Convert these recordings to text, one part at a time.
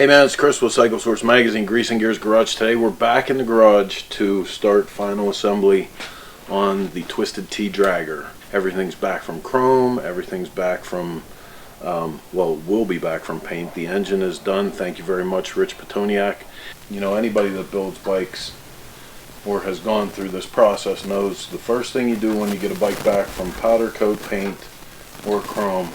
Hey man, it's Chris with Cycle Source Magazine, Grease and Gears Garage. Today we're back in the garage to start final assembly on the Twisted Tea Dragger. Everything's back from chrome, everything's back from, well, will be back from paint. The engine is done. Thank you very much, Rich Petoniak. You know, anybody that builds bikes or has gone through this process knows the first thing you do when you get a bike back from powder coat paint or chrome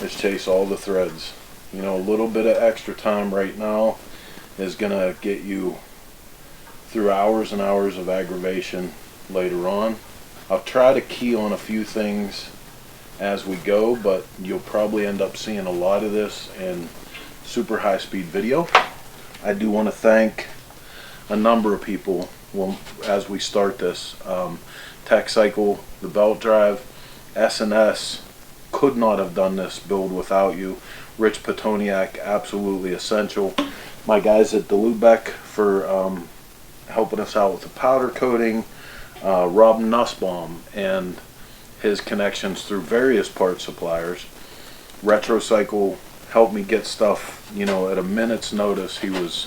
is chase all the threads. You know, a little bit of extra time right now is going to get you through hours and hours of aggravation later on. I'll try to key on a few things as we go, but you'll probably end up seeing a lot of this in super high-speed video. I do want to thank a number of people as we start this. Tech Cycle, the belt drive, S&S could not have done this build without you. Rich Petoniak, absolutely essential. My guys at Lubeck for helping us out with the powder coating. Rob Nussbaum and his connections through various part suppliers. Retrocycle helped me get stuff, you know, at a minute's notice. He was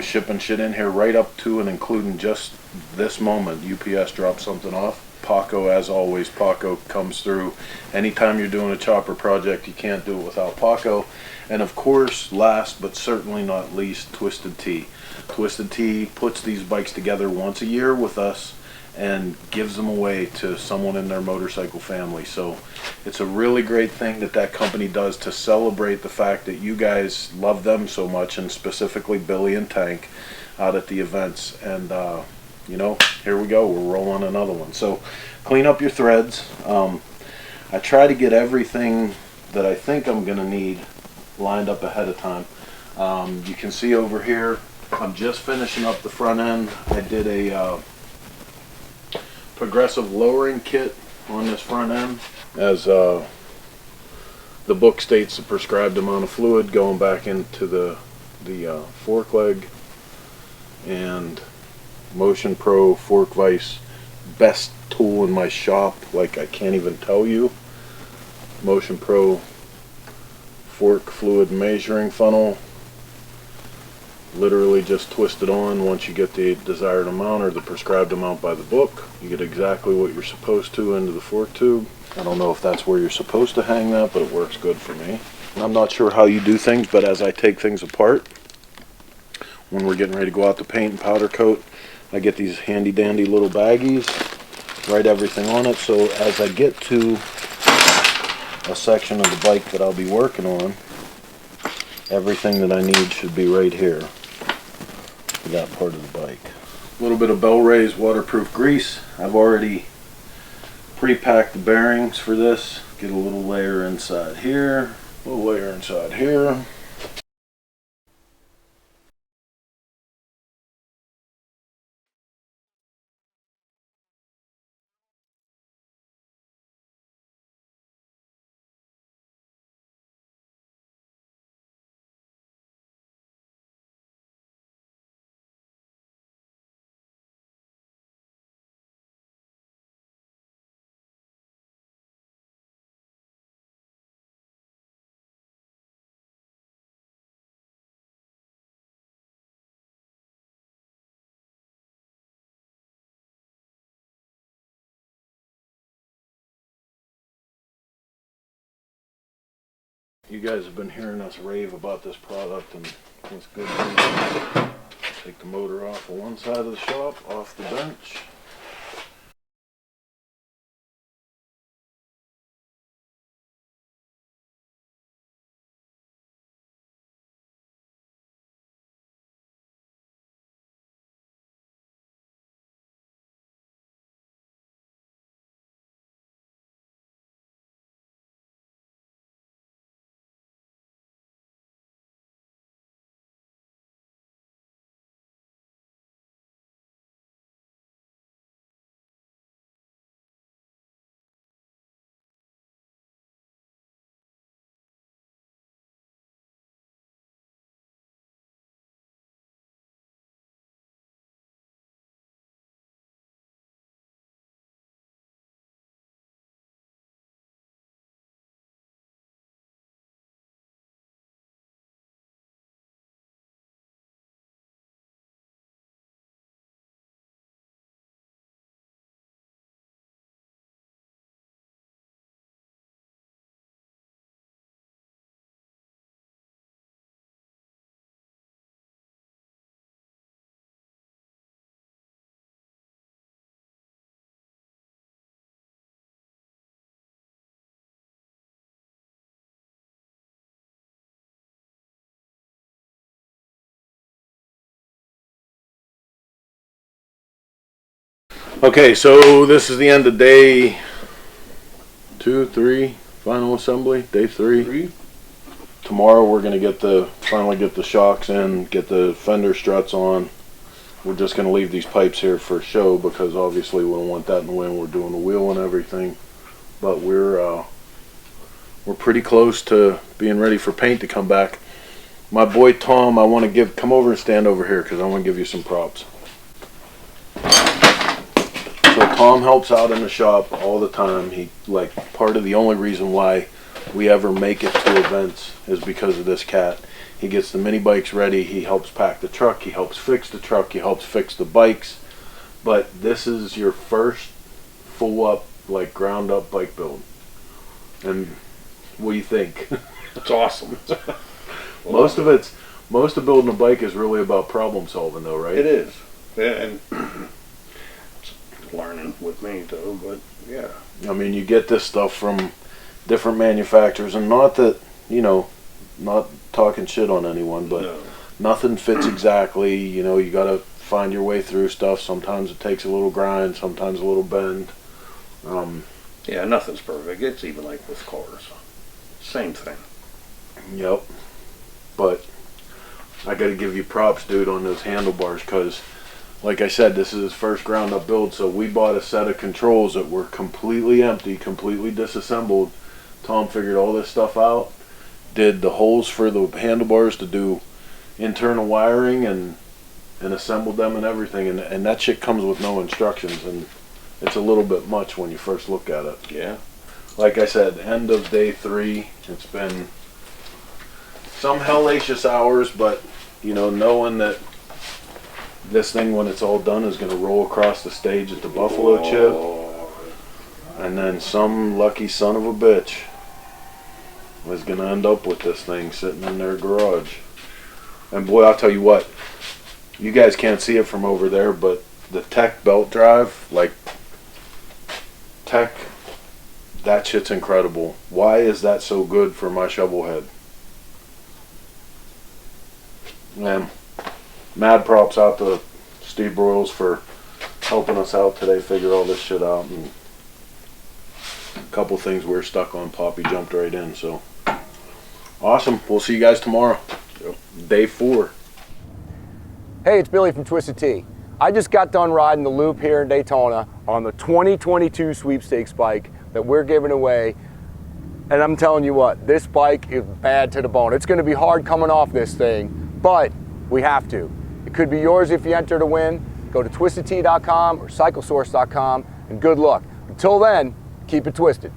shipping shit in here right up to and including just this moment. UPS dropped something off. Paco, as always, Paco comes through. Anytime you're doing a chopper project, you can't do it without Paco. And of course, last but certainly not least, Twisted Tea. Twisted Tea puts these bikes together once a year with us and gives them away to someone in their motorcycle family. So it's a really great thing that company does to celebrate the fact that you guys love them so much, and specifically Billy and Tank out at the events. And you know, here we go, we're rolling another one. So clean up your threads. I try to get everything that I think I'm gonna need lined up ahead of time. You can see over here, I'm just finishing up the front end. I did a progressive lowering kit on this front end, as the book states, the prescribed amount of fluid going back into the fork leg. And Motion Pro fork vise, best tool in my shop, like I can't even tell you. Motion Pro fork fluid measuring funnel, literally just twist it on. Once you get the desired amount or the prescribed amount by the book, you get exactly what you're supposed to into the fork tube. I don't know if that's where you're supposed to hang that, but it works good for me. And I'm not sure how you do things, but as I take things apart, when we're getting ready to go out to paint and powder coat, I get these handy dandy little baggies, write everything on it, so as I get to a section of the bike that I'll be working on, everything that I need should be right here for that part of the bike. A little bit of Bell Ray's waterproof grease. I've already pre-packed the bearings for this. Get a little layer inside here, a little layer inside here. You guys have been hearing us rave about this product, and it's good news. Take the motor off of one side of the shop, off the bench. Okay, so this is the end of day 2, 3, final assembly, day 3. Tomorrow we're gonna finally get the shocks in, get the fender struts on. We're just gonna leave these pipes here for show because obviously we don't want that in the wind. We're doing the wheel and everything, but we're pretty close to being ready for paint to come back. My boy Tom, I want to come over and stand over here because I want to give you some props. So Tom helps out in the shop all the time. He, like, part of the only reason why we ever make it to events is because of this cat. He gets the mini bikes ready, he helps pack the truck, he helps fix the truck, he helps fix the bikes. But this is your first full up, like ground up bike build. And what do you think? It's awesome. Most of building a bike is really about problem solving though, right? It is. Yeah, and it's learning with me though, but yeah. I mean, you get this stuff from different manufacturers, and not that, you know, not talking shit on anyone, but no. Nothing fits exactly. You know, you gotta find your way through stuff. Sometimes it takes a little grind, sometimes a little bend. Yeah, nothing's perfect. It's even like with cars. Same thing. Yep. But I gotta give you props, dude, on those handlebars, because like I said, this is his first ground up build, so we bought a set of controls that were completely empty, completely disassembled. Tom figured all this stuff out, did the holes for the handlebars to do internal wiring, and assembled them and everything, and that shit comes with no instructions, and it's a little bit much when you first look at it. Yeah. Like I said, end of day 3. It's been some hellacious hours, but you know, knowing that this thing, when it's all done, is going to roll across the stage at the Buffalo Chip, and then some lucky son of a bitch is going to end up with this thing sitting in their garage. And boy, I'll tell you what, you guys can't see it from over there, but the Tech belt drive, like Tech, that shit's incredible. Why is that so good for my shovel head? Man, mad props out to Steve Broyles for helping us out today, figure all this shit out, and a couple things we're stuck on, Poppy jumped right in, so awesome. We'll see you guys tomorrow. Yep. Day 4. Hey, it's Billy from Twisted Tea. I just got done riding the loop here in Daytona on the 2022 Sweepstakes bike that we're giving away. And I'm telling you what, this bike is bad to the bone. It's gonna be hard coming off this thing, but we have to. It could be yours if you enter to win. Go to twistedtea.com or cyclesource.com, and good luck. Until then, keep it twisted.